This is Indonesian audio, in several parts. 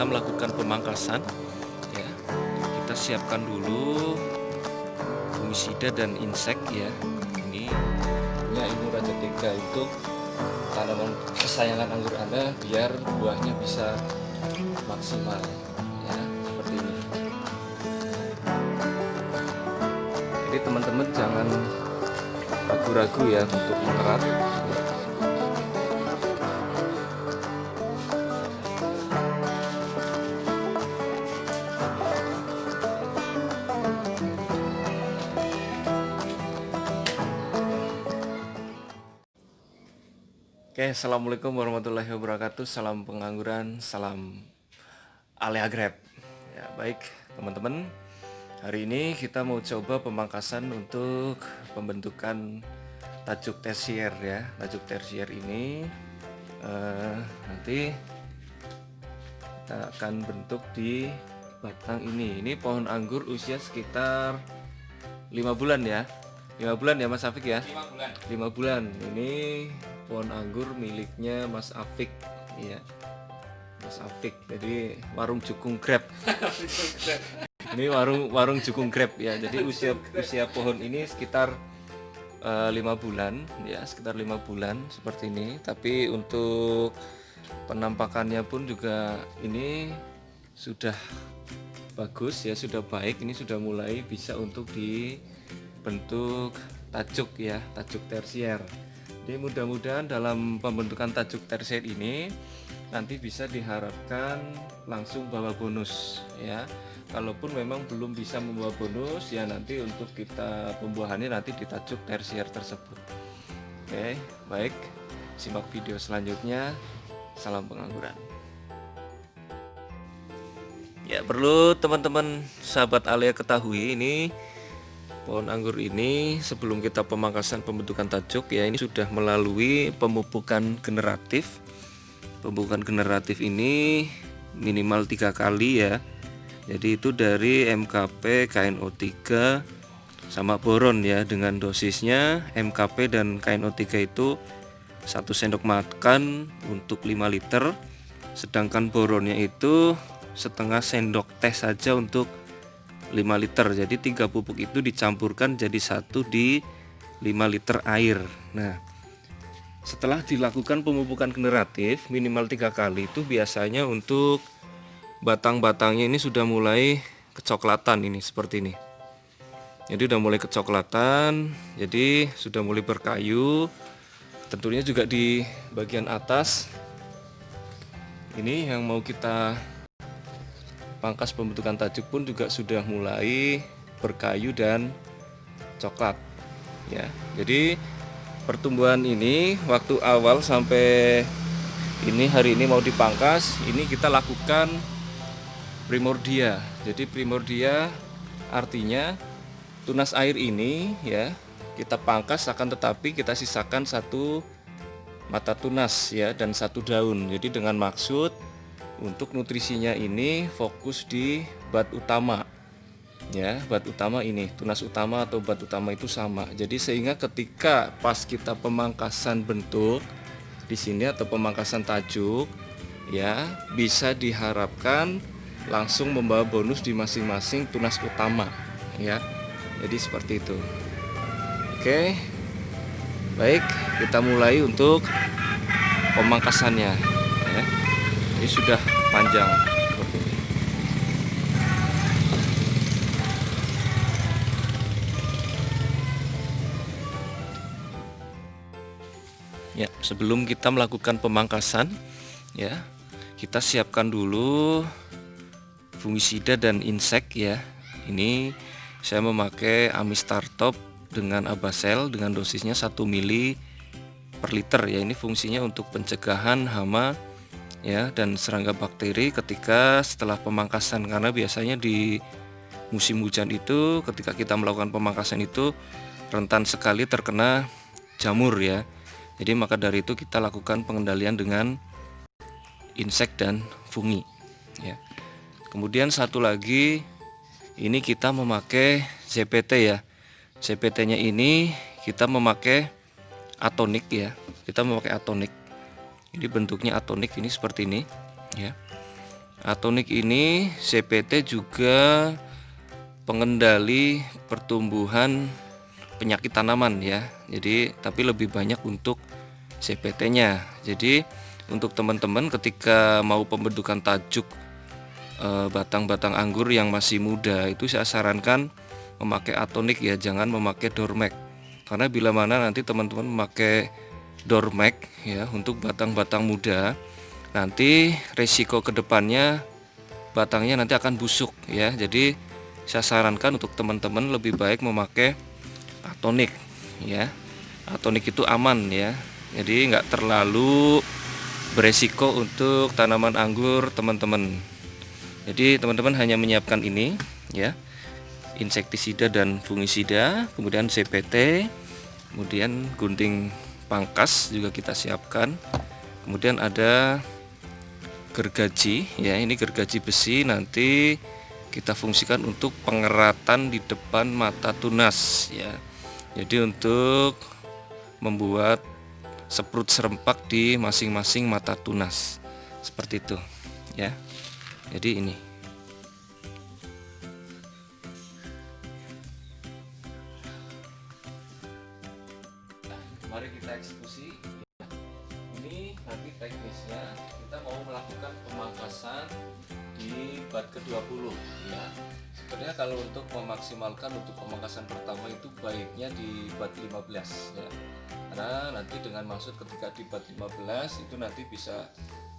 kita melakukan pemangkasan ya, kita siapkan dulu fungisida dan insek ya. Ini ya Immura Jateca untuk tanaman kesayangan anggur Anda biar buahnya bisa maksimal ya, seperti ini. Jadi teman-teman jangan ragu-ragu ya untuk mengerat. Oke, assalamualaikum warahmatullahi wabarakatuh. Salam pengangguran, salam Aleagrep. Ya, baik teman-teman. Hari ini kita mau coba pemangkasan untuk pembentukan tajuk tersier ya. Tajuk tersier ini nanti kita akan bentuk di batang ini. Ini pohon anggur usia sekitar 5 bulan ya. 5 bulan ya Mas Afik ya? 5 bulan. 5 bulan. Ini pohon anggur miliknya Mas Afik ya. Mas Afik. Jadi warung Jukung Grab. Ini warung Jukung Grab ya. Jadi usia pohon ini sekitar 5 bulan ya, sekitar 5 bulan seperti ini. Tapi untuk penampakannya pun juga ini sudah bagus ya, sudah baik. Ini sudah mulai bisa untuk dibentuk tajuk ya, tajuk tersier. Jadi mudah-mudahan dalam pembentukan tajuk tersier ini nanti bisa diharapkan langsung bawa bonus ya. Kalaupun memang belum bisa membawa bonus ya, nanti untuk kita pembuahannya nanti di tajuk tersier tersebut. Oke, baik. Simak video selanjutnya. Salam pengangguran. Ya, perlu teman-teman sahabat Alea ketahui, ini pohon anggur ini sebelum kita pemangkasan pembentukan tajuk ya, ini sudah melalui pemupukan generatif. Pemupukan generatif ini minimal 3 kali ya. Jadi itu dari MKP, KNO3 sama boron ya, dengan dosisnya MKP dan KNO3 itu 1 sendok makan untuk 5 liter, sedangkan boronnya itu setengah sendok teh saja untuk 5 liter. Jadi 3 pupuk itu dicampurkan jadi 1 di 5 liter air. Nah, setelah dilakukan pemupukan generatif minimal 3 kali itu biasanya untuk batang-batangnya ini sudah mulai kecoklatan, ini seperti ini. Jadi udah mulai kecoklatan, jadi sudah mulai berkayu. Tentunya juga di bagian atas ini yang mau kita pangkas pembentukan tajuk pun juga sudah mulai berkayu dan coklat ya. Jadi pertumbuhan ini waktu awal sampai ini hari ini mau dipangkas, ini kita lakukan primordia. Jadi primordia artinya tunas air ini ya kita pangkas, akan tetapi kita sisakan 1 mata tunas ya dan 1 daun. Jadi dengan maksud untuk nutrisinya ini fokus di bat utama ya, bat utama ini, tunas utama atau bat utama itu sama. Jadi sehingga ketika pas kita pemangkasan bentuk di sini atau pemangkasan tajuk ya, bisa diharapkan langsung membawa bonus di masing-masing tunas utama ya. Jadi seperti itu. Oke. Baik, kita mulai untuk pemangkasannya ya. Ini sudah panjang seperti ini. Ya, sebelum kita melakukan pemangkasan ya, kita siapkan dulu fungisida dan insek ya. Ini saya memakai Amistar Top dengan Abasel dengan dosisnya 1 mili per liter ya. Ini fungsinya untuk pencegahan hama ya dan serangga bakteri ketika setelah pemangkasan, karena biasanya di musim hujan itu ketika kita melakukan pemangkasan itu rentan sekali terkena jamur ya. Jadi maka dari itu kita lakukan pengendalian dengan insek dan fungi ya. Kemudian satu lagi, ini kita memakai ZPT ya. ZPT nya ini kita memakai atonik ya. Kita memakai atonik. Ini bentuknya atonik, ini seperti ini ya. Atonik ini CPT juga pengendali pertumbuhan penyakit tanaman ya. Jadi tapi lebih banyak untuk CPT-nya. Jadi untuk teman-teman ketika mau pembentukan tajuk batang-batang anggur yang masih muda itu saya sarankan memakai atonik ya, jangan memakai Dormek. Karena bila mana nanti teman-teman memakai Dormek ya untuk batang-batang muda, nanti resiko kedepannya batangnya nanti akan busuk ya. Jadi saya sarankan untuk teman-teman lebih baik memakai atonik ya. Atonik itu aman ya, jadi nggak terlalu beresiko untuk tanaman anggur teman-teman. Jadi teman-teman hanya menyiapkan ini ya, insektisida dan fungisida, kemudian CPT, kemudian gunting pangkas juga kita siapkan, kemudian ada gergaji ya, ini gergaji besi nanti kita fungsikan untuk pengeratan di depan mata tunas ya. Jadi untuk membuat seprut serempak di masing-masing mata tunas seperti itu ya. Jadi ini mari kita eksekusi. Ini nanti teknisnya kita mau melakukan pemangkasan di bat ke-20 ya. Sebenarnya kalau untuk memaksimalkan untuk pemangkasan pertama itu baiknya di bat 15 ya. Karena nanti dengan maksud ketika di bat 15 itu nanti bisa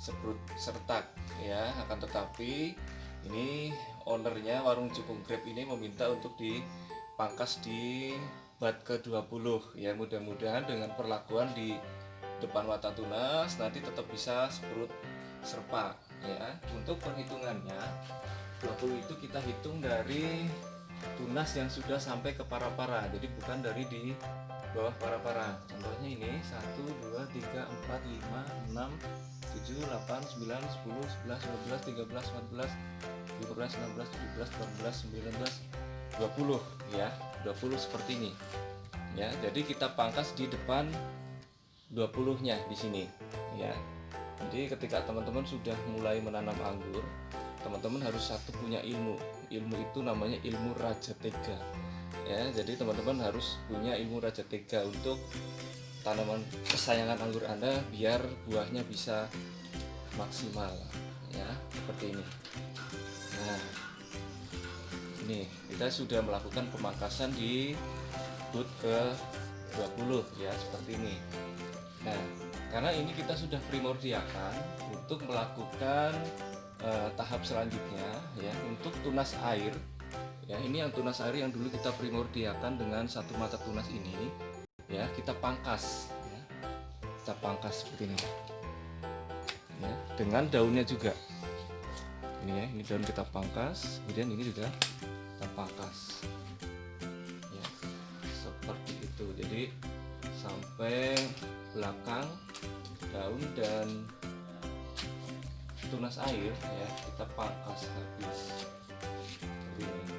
seprut sertak ya. Akan tetapi ini ownernya warung Jukung Grab ini meminta untuk dipangkas di bat ke-20 ya. Mudah-mudahan dengan perlakuan di depan mata tunas nanti tetap bisa seprut serpak ya. Untuk perhitungannya 20 itu kita hitung dari tunas yang sudah sampai ke para-para, jadi bukan dari di bawah para-para. Contohnya ini 1, 2, 3, 4, 5, 6, 7, 8, 9, 10, 11, 12, 13, 14, 15, 16, 17, 18, 19, 20 ya. 20 seperti ini ya. Jadi kita pangkas di depan 20-nya di sini ya. Jadi ketika teman-teman sudah mulai menanam anggur, teman-teman harus satu punya ilmu itu namanya ilmu Raja Tega ya. Jadi teman-teman harus punya ilmu Raja Tega untuk tanaman kesayangan anggur Anda biar buahnya bisa maksimal ya, seperti ini. Nah ini kita sudah melakukan pemangkasan di bud ke-20 ya, seperti ini. Nah karena ini kita sudah primordialkan untuk melakukan tahap selanjutnya ya, untuk tunas air ya. Ini yang tunas air yang dulu kita primordialkan dengan satu mata tunas ini ya, kita pangkas ya. Kita pangkas seperti ini ya, dengan daunnya juga ini ya. Ini daun kita pangkas, kemudian ini juga kita pangkas ya, seperti itu. Jadi sampai belakang daun dan tunas air ya kita pangkas habis ini.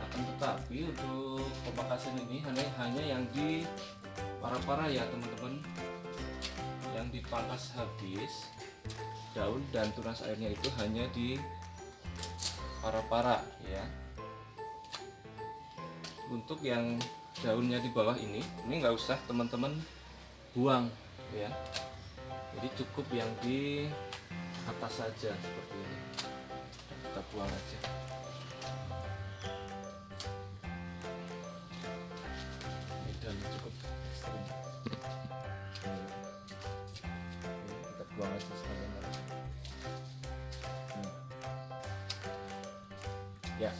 Akan tetapi untuk pemangkasan ini hanya yang di para-para ya teman-teman, yang dipangkas habis daun dan tunas airnya itu hanya di para-para ya. Untuk yang daunnya di bawah ini nggak usah teman-teman buang ya, jadi cukup yang di atas saja seperti ini, kita buang aja. Ini dan cukup ekstrim. Kita buang aja sekalian. Ya,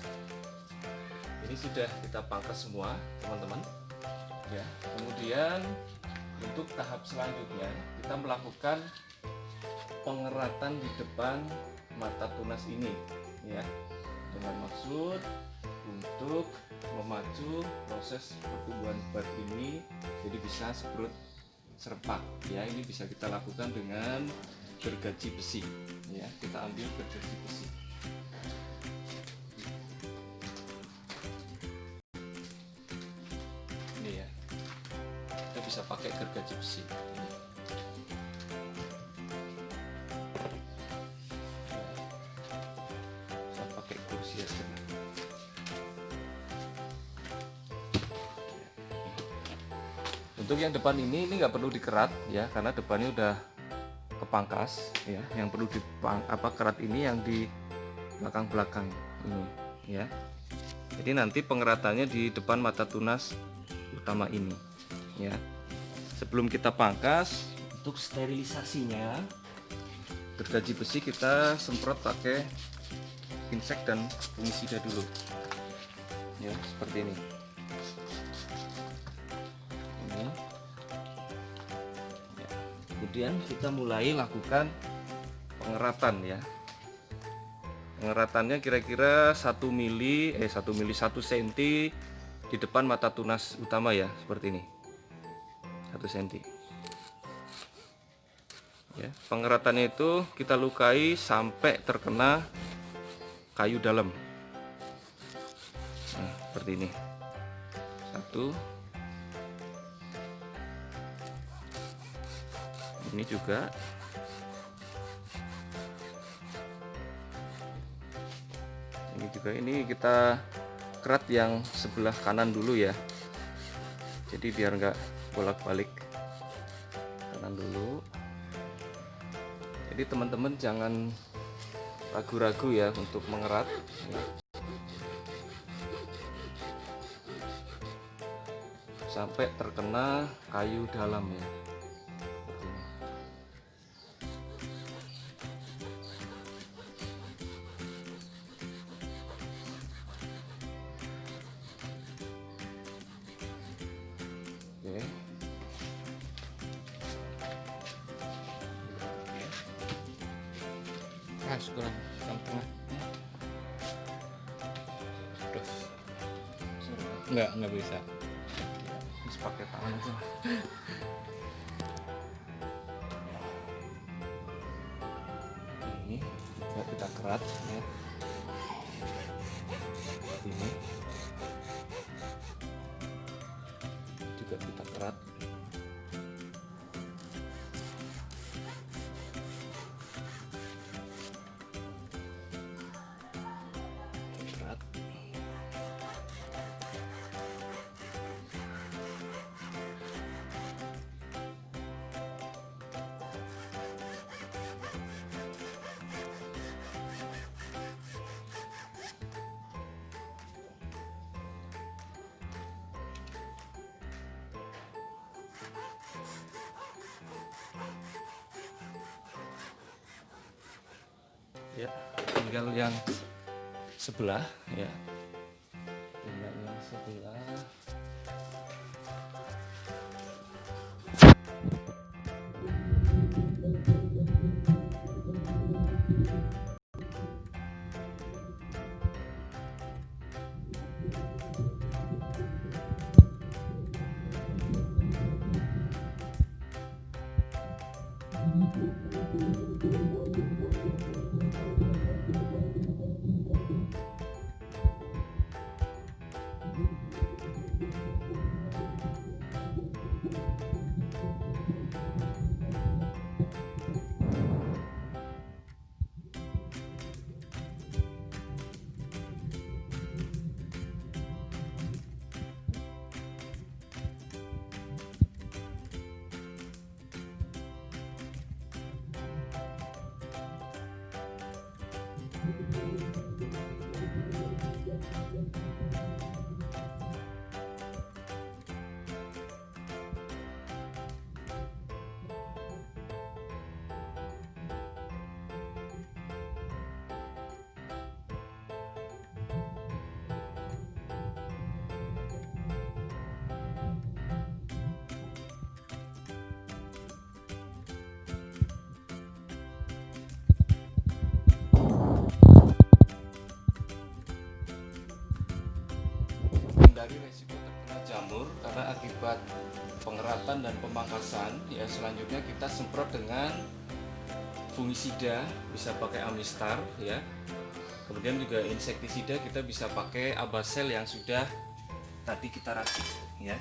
ini sudah kita pangkas semua teman-teman ya. Kemudian untuk tahap selanjutnya kita melakukan pengeratan di depan mata tunas ini ya, dengan maksud untuk memacu proses pertumbuhan bat ini jadi bisa seprut serpak ya. Ini bisa kita lakukan dengan gergaji besi ya. Kita ambil gergaji besi ini ya, kita bisa pakai gergaji besi ini. Untuk yang depan ini nggak perlu dikerat ya, karena depannya udah kepangkas ya. Yang perlu kerat ini yang di belakang-belakang ini ya. Jadi nanti pengeratannya di depan mata tunas utama ini ya. Sebelum kita pangkas, untuk sterilisasinya gergaji besi kita semprot pakai insek dan fungisida dulu ya, seperti ini. Ya. Kemudian kita mulai lakukan pengeratan ya. Pengeratannya kira-kira 1 cm di depan mata tunas utama ya, seperti ini, 1 cm ya. Pengeratannya itu kita lukai sampai terkena kayu dalam. Nah, seperti ini. 1. Ini juga. Ini juga, ini kita kerat yang sebelah kanan dulu ya. Jadi biar nggak bolak-balik, kanan dulu. Jadi teman-teman jangan ragu-ragu ya untuk mengerat ya. Sampai terkena kayu dalam ya. Oke. Kurang tengah. Terus. Enggak bisa. Terus pakai tangan aja. Ini juga kita kerat ya. Ini juga kita kerat. Ya, tinggal yang sebelah ya. Tinggal yang sebelah. Hindari resiko terkena jamur karena akibat pengeratan dan pemangkasan ya. Selanjutnya kita semprot dengan fungisida, bisa pakai Amistar ya. Kemudian juga insektisida kita bisa pakai Abasel yang sudah tadi kita racik ya.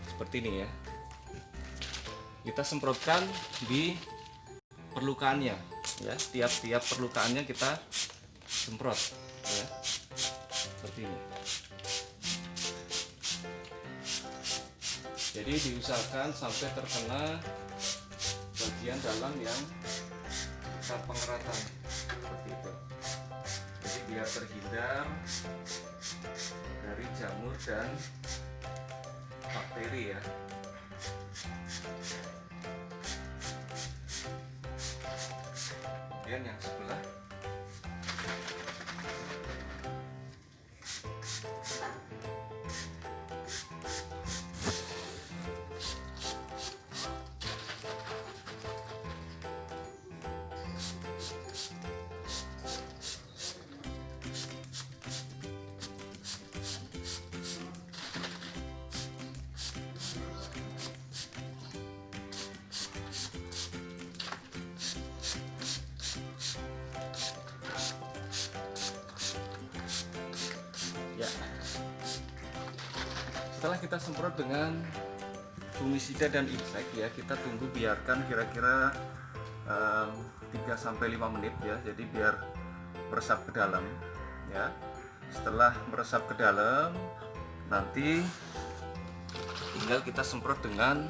Seperti ini ya. Kita semprotkan di perlukaannya ya. Tiap-tiap perlukaannya kita semprot ya. Seperti ini. Jadi diusahakan sampai terkena bagian dalam yang besar pengeratan seperti itu. Jadi biar terhindar dari jamur dan bakteri ya. Kemudian yang sebelah ya. Setelah kita semprot dengan fungisida dan insek ya, kita tunggu biarkan kira-kira 3-5 menit ya. Jadi biar meresap ke dalam ya. Setelah meresap ke dalam, nanti tinggal kita semprot dengan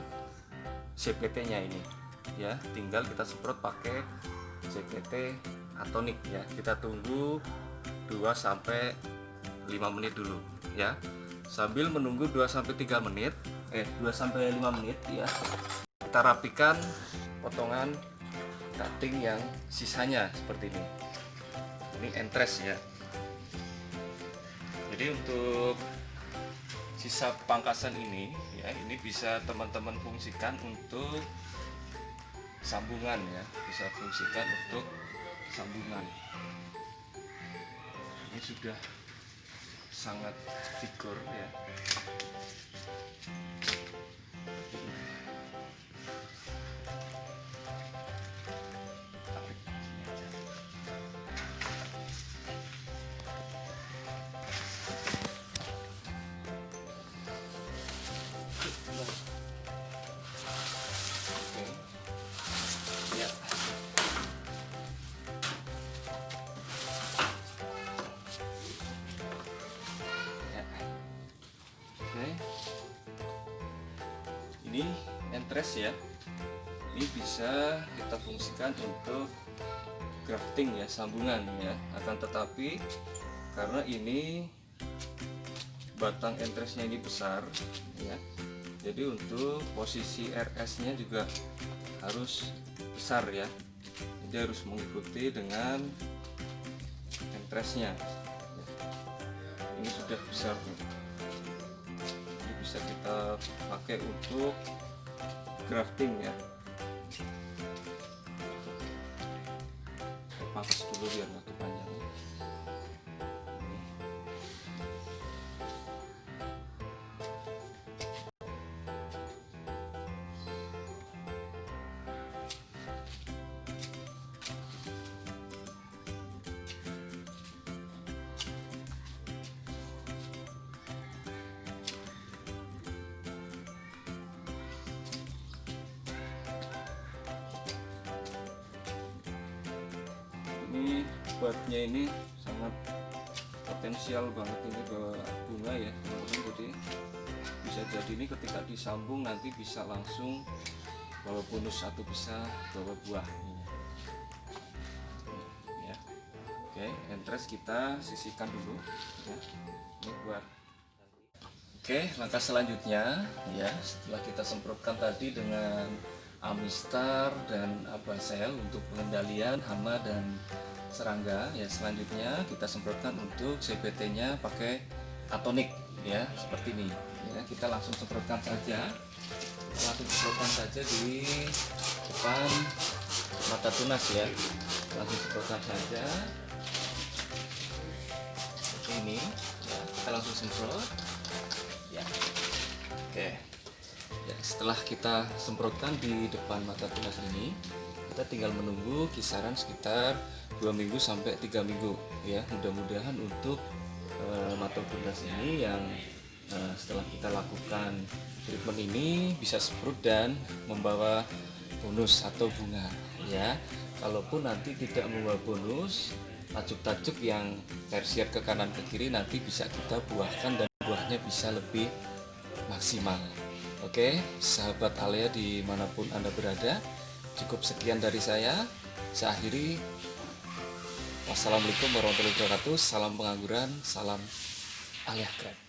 CPT-nya ini ya. Tinggal kita semprot pakai CPT atonik ya. Kita tunggu 2-5 menit dulu ya. Sambil menunggu 2-3 menit 2-5 menit ya, kita rapikan potongan cutting yang sisanya seperti ini. Ini entres ya. Jadi untuk sisa pangkasan ini ya, ini bisa teman-teman fungsikan untuk sambungan ya, bisa fungsikan untuk sambungan. Ini sudah sangat vigor ya. Oke. Ya. Ya. Oke. Ini entres ya. Ini bisa kita fungsikan untuk grafting ya, sambungan ya. Akan tetapi karena ini batang entresnya ini besar ya, jadi untuk posisi RS nya juga harus besar ya. Jadi harus mengikuti dengan entresnya. Ini sudah besar, ini bisa kita pakai untuk grafting ya. Pangkas dulu biar nggak kepanjang. Ini buatnya ini sangat potensial banget ini ke bunga ya teman-teman. Jadi bisa jadi ini ketika disambung nanti bisa langsung bawa bonus atau bisa bawa buah ini ya. Oke, entres kita sisihkan dulu ya. Ini buat oke, langkah selanjutnya ya, setelah kita semprotkan tadi dengan Amistar dan Abasel untuk pengendalian hama dan serangga ya, selanjutnya kita semprotkan untuk CPT-nya pakai atonik ya, seperti ini ya. Kita langsung semprotkan saja, di depan mata tunas ya. Langsung semprotkan saja seperti ini ya. Kita langsung semprot ya. Oke ya, setelah kita semprotkan di depan mata tunas ini, kita tinggal menunggu kisaran sekitar 2 minggu sampai 3 minggu ya. Mudah-mudahan untuk mata tunas ini yang setelah kita lakukan treatment ini bisa sprout dan membawa bonus atau bunga ya. Kalaupun nanti tidak membawa bonus, tajuk-tajuk yang tersier ke kanan ke kiri nanti bisa kita buahkan dan buahnya bisa lebih maksimal Oke, sahabat Alea dimanapun Anda berada, cukup sekian dari saya. Saya akhiri. Wassalamualaikum warahmatullahi wabarakatuh. Salam pengangguran, salam Alea Keren.